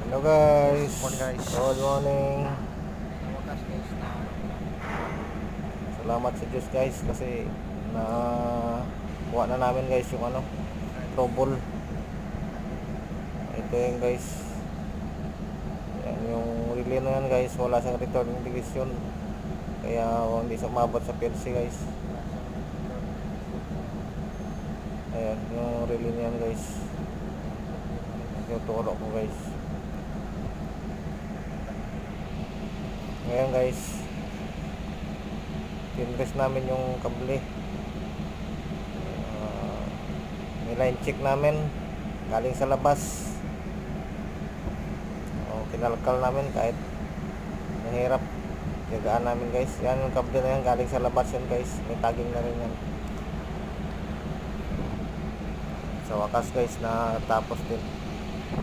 Hello guys. Morning, guys. Good morning. Wakas guys na Salamat sa Diyos guys kasi na kuha na namin guys yung trouble. Ito yung guys. Yan, yung relay na yan guys, wala siyang return indication. Kaya hindi siya umabot sa PLC guys. Ayan, yung relay na yan guys. Yung turo ko guys. Ngayon guys, tinrest namin yung kable. Line check namin galing sa labas. Kinalkal namin kahit mahirap. Yagaan namin guys. Yan yung kable na yan galing sa labas yun guys. May tagging na rin yan. Sa wakas guys na tapos din.